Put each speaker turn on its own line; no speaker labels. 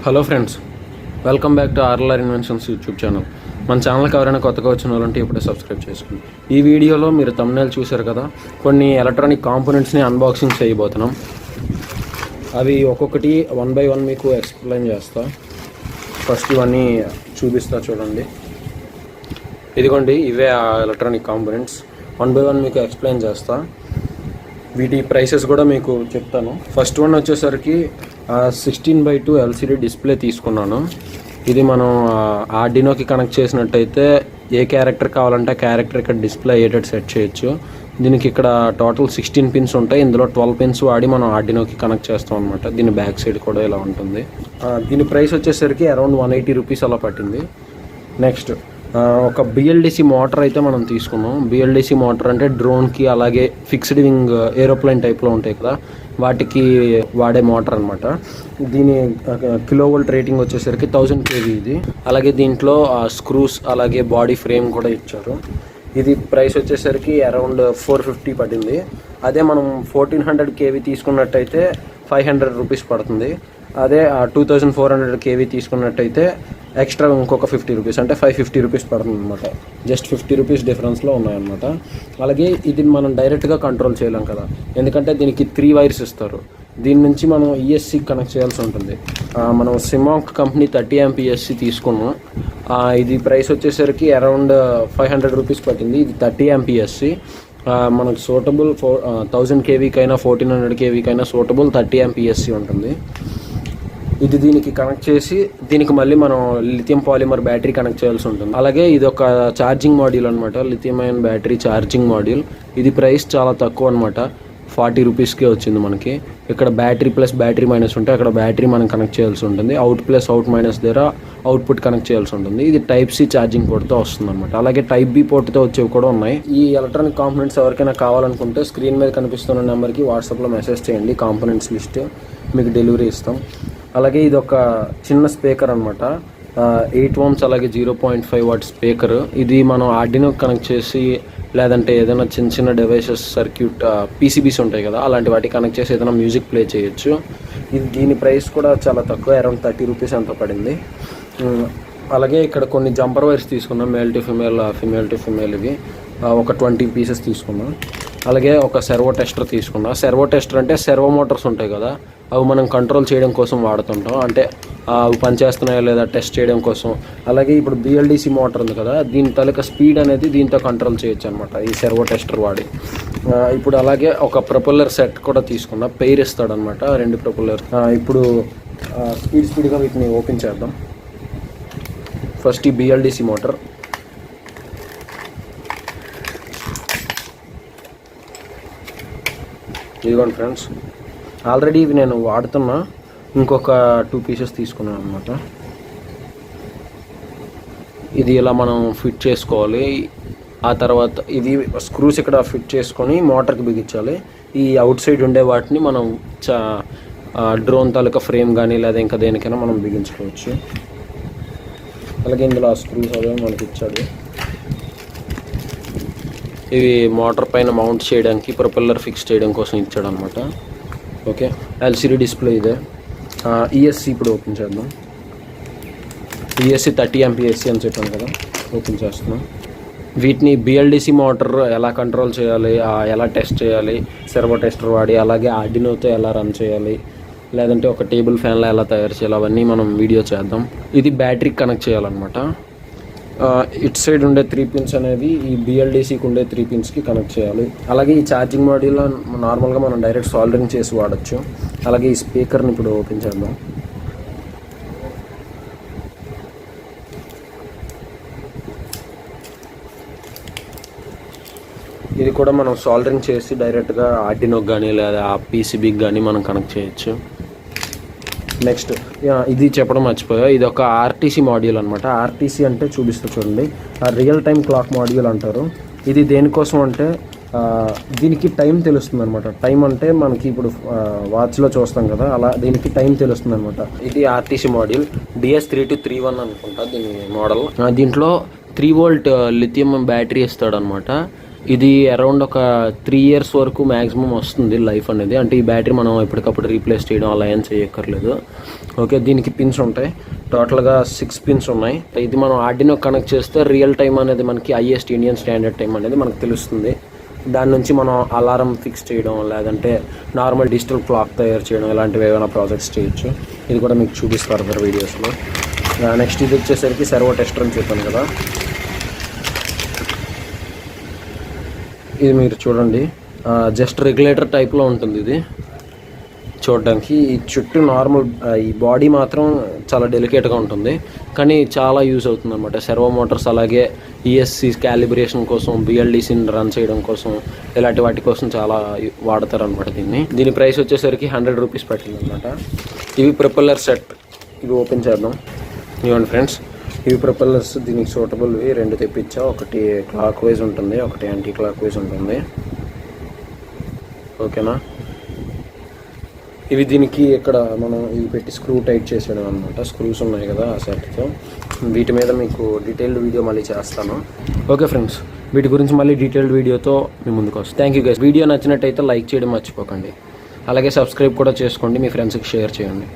Hello friends, welcome back to RLR inventions YouTube channel. మన ఛానల్కి ఎవరైనా కొత్తగా వచ్చిన వాళ్ళంటే ఇప్పుడే సబ్స్క్రైబ్ చేసుకోండి. ఈ వీడియోలో మీరు థంబ్నెయిల్ చూశారు కదా, కొన్ని ఎలక్ట్రానిక్ కాంపోనెంట్స్ని అన్బాక్సింగ్ చేయబోతున్నాం. అవి ఒక్కొక్కటి 1 by 1 మీకు ఎక్స్ప్లెయిన్ చేస్తా. ఫస్ట్ ఇవన్నీ చూపిస్తా చూడండి. ఇదిగోండి, ఇవే ఆ ఎలక్ట్రానిక్ కాంపోనెంట్స్. 1 by 1 మీకు ఎక్స్ప్లెయిన్ చేస్తా. వీటి ప్రైసెస్ కూడా మీకు చెప్తాను. ఫస్ట్ వన్ వచ్చేసరికి 16:2 LCD డిస్ప్లే తీసుకున్నాను. ఇది మనం ఆర్డినోకి కనెక్ట్ చేసినట్టయితే ఏ క్యారెక్టర్ కావాలంటే ఆ క్యారెక్టర్ ఇక్కడ డిస్ప్లే అయ్యేటట్టు సెట్ చేయొచ్చు. దీనికి ఇక్కడ టోటల్ 16 పిన్స్ ఉంటాయి. ఇందులో 12 పిన్స్ వాడి మనం ఆర్డినోకి కనెక్ట్ చేస్తాం అనమాట. దీని బ్యాక్ సైడ్ కూడా ఇలా ఉంటుంది. దీని ప్రైస్ వచ్చేసరికి అరౌండ్ 180 రూపీస్ అలా పట్టింది. నెక్స్ట్ ఒక బిఎల్డిసి మోటార్ అయితే మనం తీసుకున్నాం. బిఎల్డిసి మోటార్ అంటే డ్రోన్కి అలాగే ఫిక్స్డ్ వింగ్ ఏరోప్లేన్ టైప్లో ఉంటాయి కదా, వాటికి వాడే మోటార్ అనమాట. దీని కిలోవోల్ట్ రేటింగ్ వచ్చేసరికి 1000 kV ఇది. అలాగే దీంట్లో స్క్రూస్ అలాగే బాడీ ఫ్రేమ్ కూడా ఇచ్చారు. ఇది ప్రైస్ వచ్చేసరికి అరౌండ్ 450 పడింది. అదే మనం 1400 kV తీసుకున్నట్టయితే 500 రూపీస్ పడుతుంది. అదే 2400 kV తీసుకున్నట్టయితే ఎక్స్ట్రా ఇంకొక 50 రూపీస్, అంటే 550 రూపీస్ పడుతుంది అనమాట. జస్ట్ 50 రూపీస్ డిఫరెన్స్లో ఉన్నాయన్నమాట. అలాగే ఇది మనం డైరెక్ట్గా కంట్రోల్ చేయలేం కదా, ఎందుకంటే దీనికి 3 వైర్స్ ఇస్తారు. దీని నుంచి మనం ESC కనెక్ట్ చేయాల్సి ఉంటుంది. మనం సిమాంక్ కంపెనీ 30 amp ESC తీసుకున్నాం. ఇది ప్రైస్ వచ్చేసరికి అరౌండ్ 500 రూపీస్ పట్టింది. ఇది 30 amp ESC. మనకు సూటబుల్ 1000 kVకైనా 1400 kVకైనా సూటబుల్ 30 amp ESC ఉంటుంది. ఇది దీనికి కనెక్ట్ చేసి దీనికి మళ్ళీ మనం లిథియం పాలిమర్ బ్యాటరీ కనెక్ట్ చేయాల్సి ఉంటుంది. అలాగే ఇది ఒక ఛార్జింగ్ మాడ్యూల్ అనమాట, లిథియం అయన్ బ్యాటరీ ఛార్జింగ్ మాడ్యూల్. ఇది ప్రైస్ చాలా తక్కువ అనమాట, 40 రూపీస్కే వచ్చింది మనకి. ఇక్కడ బ్యాటరీ ప్లస్ బ్యాటరీ మైనస్ ఉంటే అక్కడ బ్యాటరీ మనం కనెక్ట్ చేయాల్సి ఉంటుంది. అవుట్ ప్లస్ అవుట్ మైనస్ దగ్గర అవుట్పుట్ కనెక్ట్ చేయాల్సి ఉంటుంది. ఇది టైప్ C ఛార్జింగ్ పోర్ట్తో వస్తుంది అనమాట. అలాగే టైప్ B పోర్ట్తో వచ్చేవి కూడా ఉన్నాయి. ఈ ఎలక్ట్రానిక్ కాంపోనెంట్స్ ఎవరికైనా కావాలనుకుంటే స్క్రీన్ మీద కనిపిస్తున్న నెంబర్కి వాట్సాప్లో మెసేజ్ చేయండి. కాంపోనెంట్స్ లిస్ట్ మీకు డెలివరీ ఇస్తాం. అలాగే ఇది ఒక చిన్న స్పీకర్ అనమాట, 8 ohms అలాగే 0.5 watt స్పీకర్. ఇది మనం ఆర్డినో కనెక్ట్ చేసి లేదంటే ఏదైనా చిన్న చిన్న డివైసెస్ సర్క్యూట్ PCBs ఉంటాయి కదా, అలాంటి వాటికి కనెక్ట్ చేసి ఏదైనా మ్యూజిక్ ప్లే చేయొచ్చు. దీని ప్రైస్ కూడా చాలా తక్కువ, అరౌండ్ 30 రూపీస్ అంత పడింది. అలాగే ఇక్కడ కొన్ని జంపర్ వైర్స్ తీసుకున్నాం, male to female, female to female. ఇవి ఒక 20 పీసెస్ తీసుకున్నాం. అలాగే ఒక సెర్వో టెస్టర్ తీసుకున్నా. సెర్వో టెస్టర్ అంటే సెర్వో మోటార్స్ ఉంటాయి కదా, అవి మనం కంట్రోల్ చేయడం కోసం వాడుతుంటాం, అంటే అవి పనిచేస్తున్నాయో లేదా టెస్ట్ చేయడం కోసం. అలాగే ఇప్పుడు BLDC మోటార్ ఉంది కదా, దీని తాలూకా స్పీడ్ అనేది దీంతో కంట్రోల్ చేయొచ్చు అనమాట ఈ సెర్వో టెస్టర్ వాడి. ఇప్పుడు అలాగే ఒక ప్రొపెల్లర్ సెట్ కూడా తీసుకున్నా, పెయిర్ ఇస్తాడనమాట 2 ప్రొపెల్లర్. ఇప్పుడు స్పీడ్గా వీటిని ఓపెన్ చేద్దాం. ఫస్ట్ ఈ BLDC మోటార్. ఇదిగోండి ఫ్రెండ్స్, ఆల్రెడీ ఇవి నేను వాడుతున్నా, ఇంకొక 2 పీసెస్ తీసుకున్నాను అనమాట. ఇది ఇలా మనం ఫిట్ చేసుకోవాలి. ఆ తర్వాత ఇది స్క్రూస్ ఇక్కడ ఫిట్ చేసుకొని మోటార్కి బిగించాలి. ఈ అవుట్ సైడ్ ఉండే వాటిని మనం డ్రోన్ తాలూకా ఫ్రేమ్ కానీ లేదా ఇంకా దేనికైనా మనం బిగించుకోవచ్చు. అలాగే ఇందులో ఆ స్క్రూస్ అదే మనకి ఇచ్చాడు. ఇవి మోటార్ పైన మౌంట్ చేయడానికి, ప్రొపెల్లర్ ఫిక్స్ చేయడం కోసం ఇచ్చాడు అనమాట. ఓకే, LCD డిస్ప్లే ఇదే. ESC ఇప్పుడు ఓపెన్ చేద్దాం. ESC 30 amp ESC అని చెప్పాను కదా, ఓపెన్ చేస్తున్నాం. వీటిని BLDC మోటార్ ఎలా కంట్రోల్ చేయాలి, ఎలా టెస్ట్ చేయాలి సెర్వో టెస్టర్ వాడి, అలాగే ఆర్డినోతో ఎలా రన్ చేయాలి, లేదంటే ఒక టేబుల్ ఫ్యాన్లో ఎలా తయారు చేయాలి, అవన్నీ మనం వీడియో చేద్దాం. ఇది బ్యాటరీకి కనెక్ట్ చేయాలన్నమాట. ఇటు సైడ్ ఉండే 3 పిన్స్ అనేది ఈ BLDCకి ఉండే 3 పిన్స్కి కనెక్ట్ చేయాలి. అలాగే ఈ ఛార్జింగ్ మాడ్యూల్లో నార్మల్గా మనం డైరెక్ట్ సాల్డరింగ్ చేసి వాడచ్చు. అలాగే ఈ స్పీకర్ని ఇప్పుడు ఓపెన్ చేద్దాం. ఇది కూడా మనం సాల్డరింగ్ చేసి డైరెక్ట్గా ఆర్డినోకి కానీ లేదా PCBకి కానీ మనం కనెక్ట్ చేయొచ్చు. నెక్స్ట్ ఇది చెప్పడం మర్చిపోయా, ఇది ఒక RTC మాడ్యూల్ అనమాట. RTC అంటే చూపిస్తూ చూడండి, రియల్ టైం క్లాక్ మాడ్యూల్ అంటారు. ఇది దేనికోసం అంటే దీనికి టైం తెలుస్తుంది అనమాట. టైం అంటే మనకి ఇప్పుడు వాచ్లో చూస్తాం కదా, అలా దీనికి టైం తెలుస్తుంది అనమాట. ఇది RTC మాడ్యూల్ DS3231 అనుకుంటా దీని మోడల్. దీంట్లో 3 volt లిథియం బ్యాటరీ ఇస్తాడనమాట. ఇది అరౌండ్ ఒక 3 years వరకు మ్యాక్సిమం వస్తుంది లైఫ్ అనేది. అంటే ఈ బ్యాటరీ మనం ఎప్పటికప్పుడు రీప్లేస్ చేయడం అలా ఏం చేయక్కర్లేదు. ఓకే, దీనికి పిన్స్ ఉంటాయి. టోటల్గా 6 పిన్స్ ఉన్నాయి. ఇది మనం ఆర్డినో కనెక్ట్ చేస్తే రియల్ టైం అనేది మనకి హైయెస్ట్ ఇండియన్ స్టాండర్డ్ టైం అనేది మనకు తెలుస్తుంది. దాని నుంచి మనం అలారం ఫిక్స్ చేయడం, లేదంటే నార్మల్ డిజిటల్ క్లాక్ తయారు చేయడం, ఇలాంటివి ఏమైనా ప్రాజెక్ట్స్ చేయొచ్చు. ఇది కూడా మీకు చూపిస్తారు ఫర్ వీడియోస్లో. నెక్స్ట్ ఇది వచ్చేసరికి సర్వో టెస్టర్ అని చెప్పాను కదా, ఇది మీరు చూడండి. జస్ట్ రెగ్యులేటర్ టైప్లో ఉంటుంది ఇది చూడడానికి. ఈ చుట్టూ నార్మల్, ఈ బాడీ మాత్రం చాలా డెలికేట్గా ఉంటుంది, కానీ చాలా యూజ్ అవుతుంది అనమాట. సర్వో మోటార్స్ అలాగే ఈఎస్సి క్యాలిబ్రేషన్ కోసం, బిఎల్డిసిని రన్ చేయడం కోసం, ఇలాంటి వాటి కోసం చాలా వాడతారు అనమాట దీన్ని. దీని ప్రైస్ వచ్చేసరికి 100 రూపీస్ పట్టింది అనమాట. ఇవి ప్రొపెల్లర్ సెట్, ఇవి ఓపెన్ చేద్దాం. ఇవ్వండి ఫ్రెండ్స్, ఇవి ప్రొపెల్లర్స్ దీనికి సూటబుల్వి 2 తెప్పించా. ఒకటి క్లాక్ వైజ్ ఉంటుంది, ఒకటి యాంటీ క్లాక్ వైజ్ ఉంటుంది. ఓకేనా, ఇవి దీనికి ఇక్కడ మనం ఇవి పెట్టి స్క్రూ టైట్ చేసేయడం అనమాట. స్క్రూస్ ఉన్నాయి కదా ఆ సెట్తో. వీటి మీద మీకు డీటెయిల్డ్ వీడియో మళ్ళీ చేస్తాను. ఓకే ఫ్రెండ్స్, వీటి గురించి మళ్ళీ డీటెయిల్డ్ వీడియోతో మీ ముందుకు వస్తాను. Thank you guys. వీడియో నచ్చినట్టయితే లైక్ చేయడం మర్చిపోకండి. అలాగే సబ్స్క్రైబ్ కూడా చేసుకోండి, మీ ఫ్రెండ్స్కి షేర్ చేయండి.